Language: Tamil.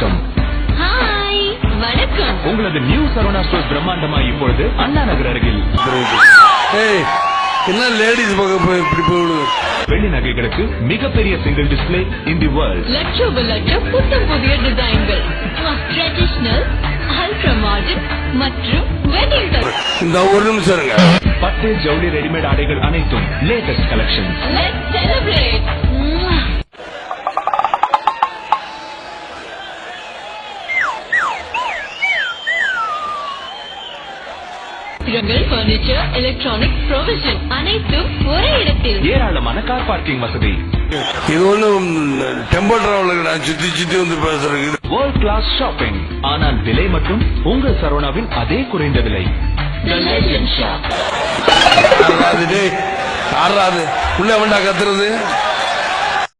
வணக்கம். ஹாய், வணக்கம். உங்களது நியூ சரவணா ஸ்டோர்ஸ் பிரம்மாண்டமா இப்பொழுது அண்ணா நகர் அருகில். என்ன லேடிஸ் இப்படி போயிடுது. வெள்ளி நகைகளுக்கு மிகப்பெரிய single display in the world. லட்ச புத்தம் புதிய டிசைன்கள், ட்ரெடிஷனல், அல்ட்ரா மாடர்ன் மற்றும் வெட்டிங் டைப். இந்த ஒரு நிமிஷம் இருங்க. பட்டு ஜவுளி ரெடிமேட் ஆடைகள் அனைத்தும் latest collection. Let's celebrate. Furniture, electronic, provision அனைத்தும் ஒரே இடத்தில். ஏராளமான கார் பார்க்கிங் வசதி. இது ஒன்றும் டெம்போ டிராவலுக்கு நான் சுத்தி வந்து பேசுறேன். வேர்ல்ட் கிளாஸ் ஷாப்பிங், ஆனால் விலை மட்டும் உங்கள் சரவணாவின் அதே குறைந்த விலை. ஆறாது உள்ள வேண்டா கத்துறது.